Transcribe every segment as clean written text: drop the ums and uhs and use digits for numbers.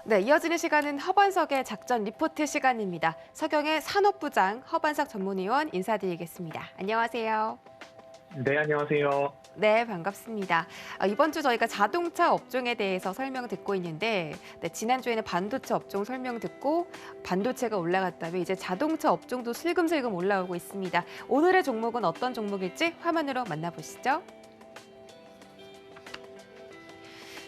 네, 이어지는 시간은 허반석의 작전 리포트 시간입니다. 서경의 산업부장 허반석 전문위원 인사드리겠습니다. 안녕하세요. 네, 안녕하세요. 네, 반갑습니다. 이번 주 저희가 자동차 업종에 대해서 설명 듣고 있는데 지난주에는 반도체 업종 설명 듣고 반도체가 올라갔다면 이제 자동차 업종도 슬금슬금 올라오고 있습니다. 오늘의 종목은 어떤 종목일지 화면으로 만나보시죠.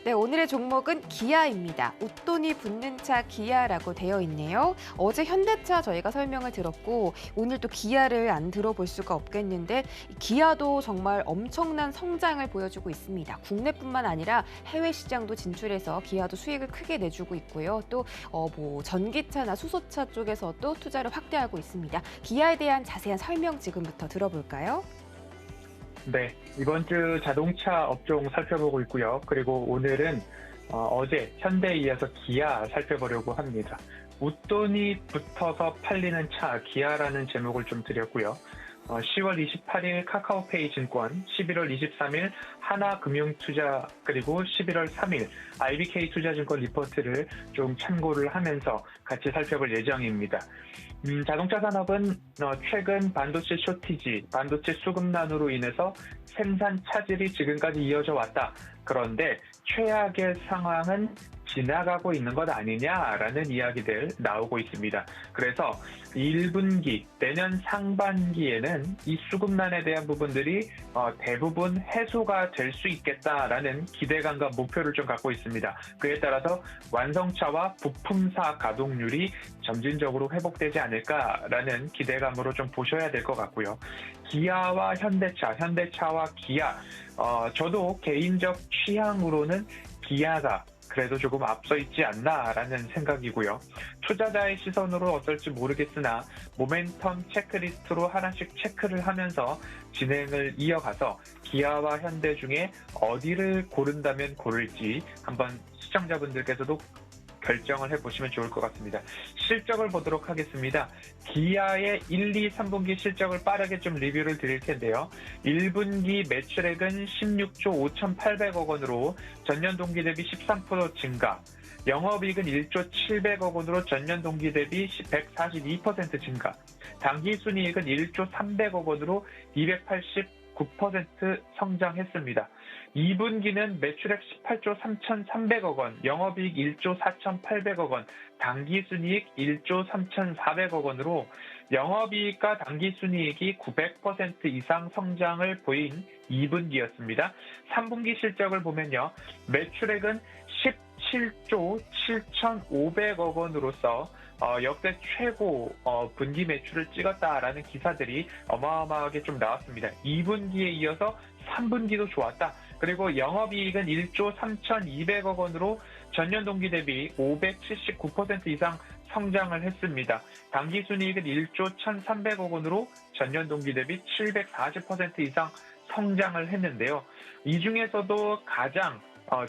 네, 오늘의 종목은 기아입니다. 웃돈이 붙는 차 기아라고 되어 있네요. 어제 현대차 저희가 설명을 들었고 오늘 또 기아를 안 들어볼 수가 없겠는데 기아도 정말 엄청난 성장을 보여주고 있습니다. 국내뿐만 아니라 해외 시장도 진출해서 기아도 수익을 크게 내주고 있고요. 또 전기차나 수소차 쪽에서도 투자를 확대하고 있습니다. 기아에 대한 자세한 설명 지금부터 들어볼까요? 네, 이번 주 자동차 업종 살펴보고 있고요. 그리고 오늘은 어제 현대에 이어서 기아 살펴보려고 합니다. 웃돈이 붙어서 팔리는 차 기아라는 제목을 좀 드렸고요. 10월 28일 카카오페이 증권, 11월 23일 하나금융투자, 그리고 11월 3일 IBK투자증권 리포트를 좀 참고를 하면서 같이 살펴볼 예정입니다. 자동차 산업은 최근 반도체 쇼티지, 반도체 수급난으로 인해서 생산 차질이 지금까지 이어져 왔다. 그런데 최악의 상황은 지나가고 있는 것 아니냐라는 이야기들 나오고 있습니다. 그래서 1분기, 내년 상반기에는 이 수급난에 대한 부분들이 대부분 해소가 될 수 있겠다라는 기대감과 목표를 좀 갖고 있습니다. 그에 따라서 완성차와 부품사 가동률이 점진적으로 회복되지 않을까라는 기대감으로 좀 보셔야 될 것 같고요. 기아와 현대차와 기아, 저도 개인적 취향으로는 기아가 그래도 조금 앞서 있지 않나라는 생각이고요. 투자자의 시선으로 어떨지 모르겠으나 모멘텀 체크리스트로 하나씩 체크를 하면서 진행을 이어가서 기아와 현대 중에 어디를 고른다면 고를지 한번 시청자분들께서도 결정을 해보시면 좋을 것 같습니다. 실적을 보도록 하겠습니다. 기아의 1, 2, 3분기 실적을 빠르게 좀 리뷰를 드릴 텐데요. 1분기 매출액은 16조 5,800억 원으로 전년 동기 대비 13% 증가, 영업이익은 1조 700억 원으로 전년 동기 대비 142% 증가, 당기순이익은 1조 300억 원으로 289% 성장했습니다. 2분기는 매출액 18조 3,300억 원, 영업이익 1조 4,800억 원, 당기순이익 1조 3,400억 원으로 영업이익과 당기순이익이 900% 이상 성장을 보인 2분기였습니다. 3분기 실적을 보면요. 매출액은 17조 7,500억 원으로서 역대 최고 분기 매출을 찍었다라는 기사들이 어마어마하게 좀 나왔습니다. 2분기에 이어서 3분기도 좋았다. 그리고 영업이익은 1조 3,200억 원으로 전년 동기 대비 579% 이상 성장을 했습니다. 당기순이익은 1조 1,300억 원으로 전년 동기 대비 740% 이상 성장을 했는데요. 이 중에서도 가장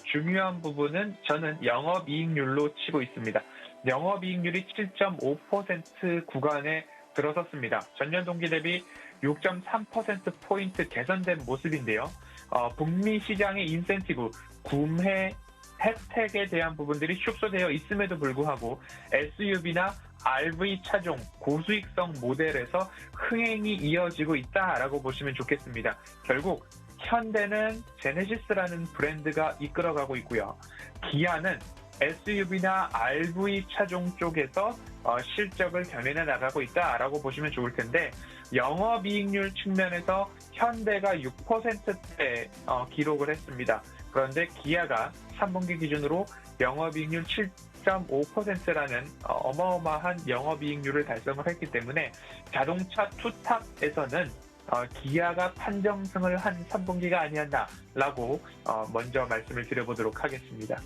중요한 부분은 저는 영업이익률로 치고 있습니다. 영업이익률이 7.5% 구간에 들어섰습니다. 전년 동기 대비 6.3%포인트 개선된 모습인데요. 북미 시장의 인센티브, 구매 혜택에 대한 부분들이 축소되어 있음에도 불구하고 SUV나 RV 차종 고수익성 모델에서 흥행이 이어지고 있다라고 보시면 좋겠습니다. 결국 현대는 제네시스라는 브랜드가 이끌어가고 있고요. 기아는 SUV나 RV 차종 쪽에서 실적을 견인해 나가고 있다라고 보시면 좋을 텐데 영업이익률 측면에서 현대가 6%대 기록을 했습니다. 그런데 기아가 3분기 기준으로 영업이익률 7.5%라는 어마어마한 영업이익률을 달성을 했기 때문에 자동차 투탑에서는 기아가 판정승을 한 3분기가 아니었나라고 먼저 말씀을 드려보도록 하겠습니다.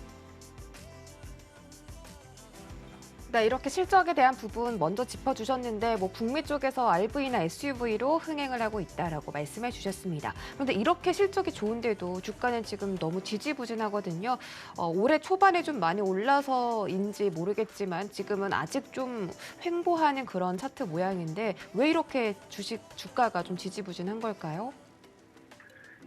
네, 이렇게 실적에 대한 부분 먼저 짚어주셨는데 북미 쪽에서 RV나 SUV로 흥행을 하고 있다라고 말씀해 주셨습니다. 그런데 이렇게 실적이 좋은데도 주가는 지금 너무 지지부진하거든요. 올해 초반에 좀 많이 올라서인지 모르겠지만 지금은 아직 좀 횡보하는 그런 차트 모양인데 왜 이렇게 주가가 좀 지지부진한 걸까요?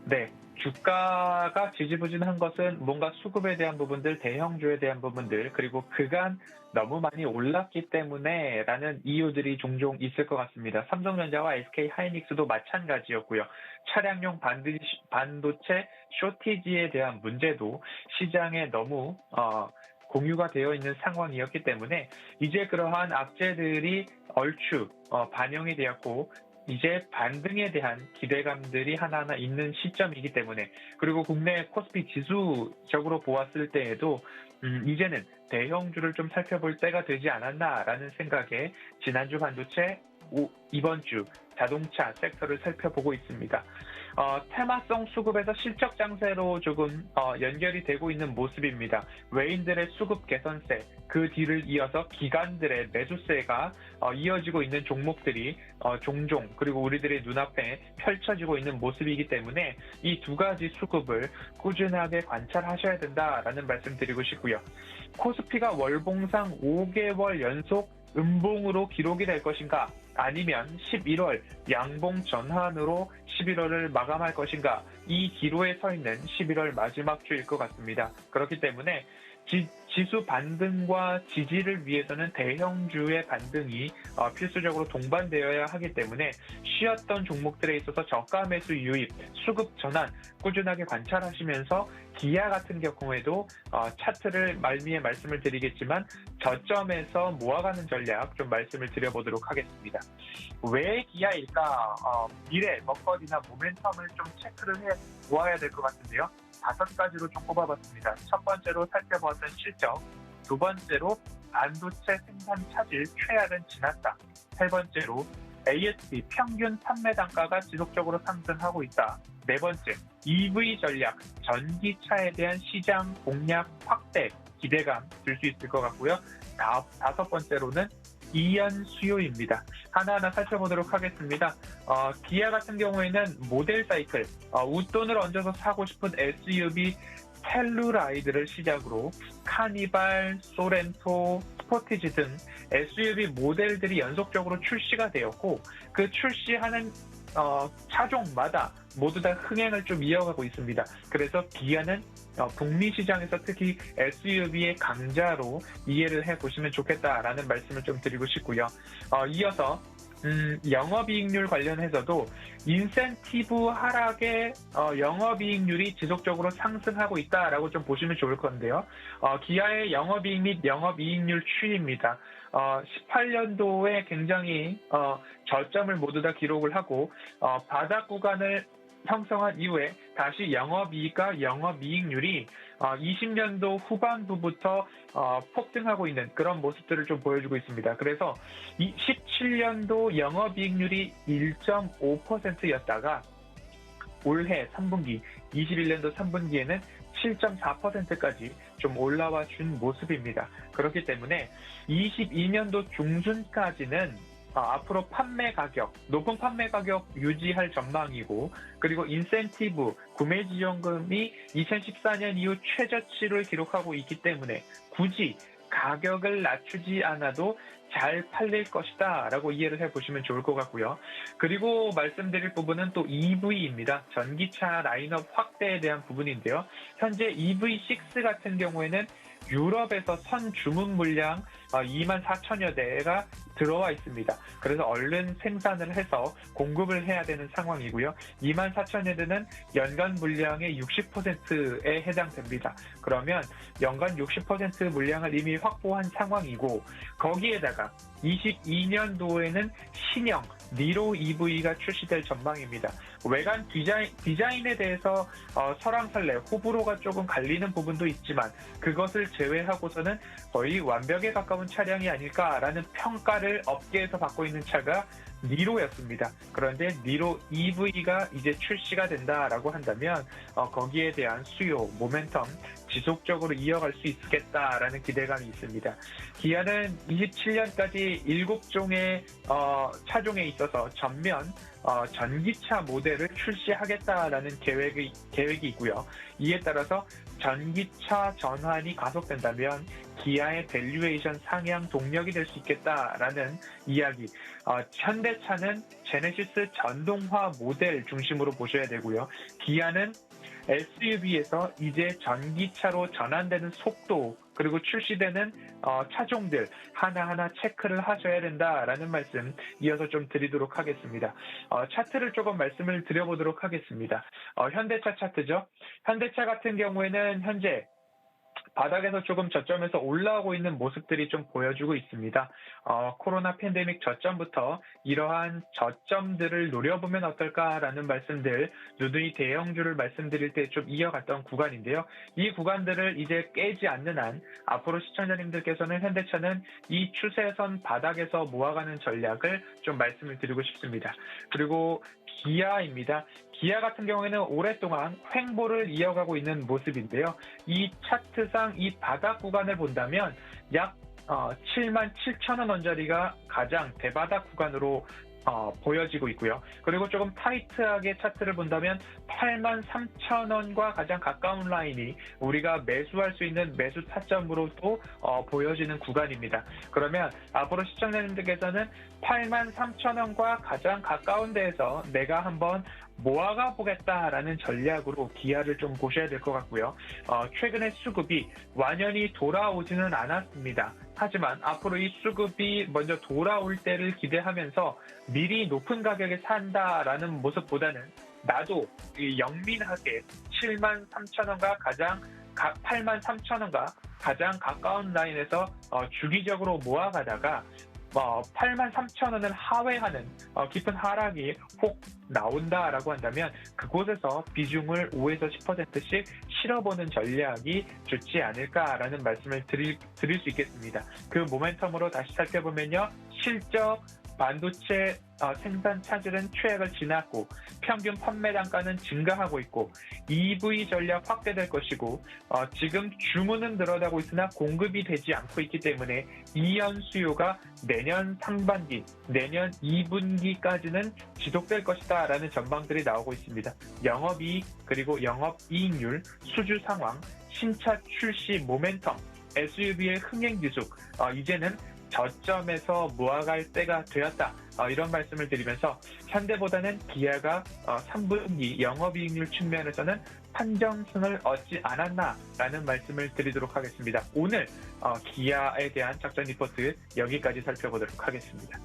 네, 주가가 지지부진한 것은 뭔가 수급에 대한 부분들, 대형주에 대한 부분들, 그리고 그간 너무 많이 올랐기 때문에 라는 이유들이 종종 있을 것 같습니다. 삼성전자와 SK 하이닉스도 마찬가지였고요. 차량용 반도체 쇼티지에 대한 문제도 시장에 너무 공유가 되어 있는 상황이었기 때문에 이제 그러한 악재들이 얼추 반영이 되었고 이제 반등에 대한 기대감들이 하나하나 있는 시점이기 때문에 그리고 국내 코스피 지수적으로 보았을 때에도 이제는 대형주를 좀 살펴볼 때가 되지 않았나라는 생각에 지난주 반도체, 이번 주 자동차 섹터를 살펴보고 있습니다. 테마성 수급에서 실적 장세로 조금 연결이 되고 있는 모습입니다. 외인들의 수급 개선세, 그 뒤를 이어서 기관들의 매수세가 이어지고 있는 종목들이 종종 그리고 우리들의 눈앞에 펼쳐지고 있는 모습이기 때문에 이 두 가지 수급을 꾸준하게 관찰하셔야 된다라는 말씀 드리고 싶고요. 코스피가 월봉상 5개월 연속 음봉으로 기록이 될 것인가? 아니면 11월 양봉 전환으로 11월을 마감할 것인가? 이 기로에 서 있는 11월 마지막 주일 것 같습니다. 그렇기 때문에 지수 반등과 지지를 위해서는 대형주의 반등이 필수적으로 동반되어야 하기 때문에 쉬었던 종목들에 있어서 저가 매수 유입, 수급 전환 꾸준하게 관찰하시면서 기아 같은 경우에도 차트를 말미에 말씀을 드리겠지만 저점에서 모아가는 전략 좀 말씀을 드려보도록 하겠습니다. 왜 기아일까? 미래, 먹거리나 모멘텀을 좀 체크를 해 보아야 될 것 같은데요. 5가지로 좀 꼽아봤습니다. 첫 번째로 살펴보았던 실적, 두 번째로 반도체 생산 차질 최악은 지났다. 세 번째로 ASP 평균 판매 단가가 지속적으로 상승하고 있다. 네 번째, EV 전략, 전기차에 대한 시장 공략 확대 기대감 들 수 있을 것 같고요. 다섯 번째로는 이연 수요입니다. 하나하나 살펴보도록 하겠습니다. 기아 같은 경우에는 모델 사이클, 웃돈을 얹어서 사고 싶은 SUV 텔루라이드를 시작으로 카니발, 소렌토, 스포티지 등 SUV 모델들이 연속적으로 출시가 되었고 그 출시하는 차종마다 모두 다 흥행을 좀 이어가고 있습니다. 그래서 기아는 북미 시장에서 특히 SUV의 강자로 이해를 해보시면 좋겠다라는 말씀을 좀 드리고 싶고요. 이어서 영업이익률 관련해서도 인센티브 하락에 영업이익률이 지속적으로 상승하고 있다라고 좀 보시면 좋을 건데요. 기아의 영업이익 및 영업이익률 추이입니다. 18년도에 굉장히 저점을 모두 다 기록을 하고 바닥 구간을 형성한 이후에 다시 영업이익과 영업이익률이 20년도 후반부부터 폭등하고 있는 그런 모습들을 좀 보여주고 있습니다. 그래서 17년도 영업이익률이 1.5%였다가 올해 3분기, 21년도 3분기에는 7.4%까지 좀 올라와 준 모습입니다. 그렇기 때문에 22년도 중순까지는 앞으로 판매 가격, 높은 판매 가격 유지할 전망이고 그리고 인센티브, 구매지원금이 2014년 이후 최저치를 기록하고 있기 때문에 굳이 가격을 낮추지 않아도 잘 팔릴 것이다 라고 이해를 해보시면 좋을 것 같고요. 그리고 말씀드릴 부분은 또 EV입니다. 전기차 라인업 확대에 대한 부분인데요. 현재 EV6 같은 경우에는 유럽에서 선 주문 물량 24,000여 대가 들어와 있습니다. 그래서 얼른 생산을 해서 공급을 해야 되는 상황이고요. 24,000여 대는 연간 물량의 60%에 해당됩니다. 그러면 연간 60% 물량을 이미 확보한 상황이고 거기에다가 22년도에는 신형 니로 EV가 출시될 전망입니다. 외관 디자인에 대해서 설왕설래, 호불호가 조금 갈리는 부분도 있지만 그것을 제외하고서는 거의 완벽에 가까운 차량이 아닐까라는 평가를 업계에서 받고 있는 차가 니로였습니다. 그런데 니로 EV가 이제 출시가 된다라고 한다면 거기에 대한 수요, 모멘텀 지속적으로 이어갈 수 있겠다라는 기대감이 있습니다. 기아는 27년까지 7종의 차종에 있어서 전면 전기차 모델을 출시하겠다라는 계획이 있고요. 이에 따라서 전기차 전환이 가속된다면 기아의 밸류에이션 상향 동력이 될 수 있겠다라는 이야기. 현대차는 제네시스 전동화 모델 중심으로 보셔야 되고요. 기아는 SUV에서 이제 전기차로 전환되는 속도 그리고 출시되는 차종들 하나하나 체크를 하셔야 된다라는 말씀 이어서 좀 드리도록 하겠습니다. 차트를 조금 말씀을 드려보도록 하겠습니다. 현대차 차트죠. 현대차 같은 경우에는 현재 바닥에서 조금 저점에서 올라오고 있는 모습들이 좀 보여주고 있습니다. 코로나 팬데믹 저점부터 이러한 저점들을 노려보면 어떨까라는 말씀들, 누누이 대형주를 말씀드릴 때 좀 이어갔던 구간인데요. 이 구간들을 이제 깨지 않는 한 앞으로 시청자님들께서는 현대차는 이 추세선 바닥에서 모아가는 전략을 좀 말씀을 드리고 싶습니다. 그리고 기아입니다. 기아 같은 경우에는 오랫동안 횡보를 이어가고 있는 모습인데요. 이 차트상 이 바닥 구간을 본다면 약 77,000원 원짜리가 가장 대바닥 구간으로 보여지고 있고요. 그리고 조금 타이트하게 차트를 본다면 83,000원과 가장 가까운 라인이 우리가 매수할 수 있는 매수 타점으로도 보여지는 구간입니다. 그러면 앞으로 시청자님들께서는 83,000원과 가장 가까운 데에서 내가 한번 모아가 보겠다라는 전략으로 기아를 좀 보셔야 될 것 같고요. 최근에 수급이 완연히 돌아오지는 않았습니다. 하지만 앞으로 이 수급이 먼저 돌아올 때를 기대하면서 미리 높은 가격에 산다라는 모습보다는 나도 영민하게 73,000원과 83,000원과 가장 가까운 라인에서 주기적으로 모아가다가 83,000원을 하회하는 깊은 하락이 혹 나온다라고 한다면 그곳에서 비중을 5에서 10%씩 실어보는 전략이 좋지 않을까라는 말씀을 드릴 수 있겠습니다. 그 모멘텀으로 다시 살펴보면요. 실적, 반도체 생산 차질은 최악을 지났고 평균 판매 단가는 증가하고 있고 EV 전략 확대될 것이고 지금 주문은 늘어나고 있으나 공급이 되지 않고 있기 때문에 이연 수요가 내년 상반기, 내년 2분기까지는 지속될 것이다 라는 전망들이 나오고 있습니다. 영업이익 그리고 영업이익률, 수주 상황, 신차 출시 모멘텀, SUV의 흥행 지속, 이제는 저점에서 모아갈 때가 되었다. 이런 말씀을 드리면서 현대보다는 기아가 3분기 영업이익률 측면에서는 판정승을 얻지 않았나라는 말씀을 드리도록 하겠습니다. 오늘 기아에 대한 작전 리포트 여기까지 살펴보도록 하겠습니다.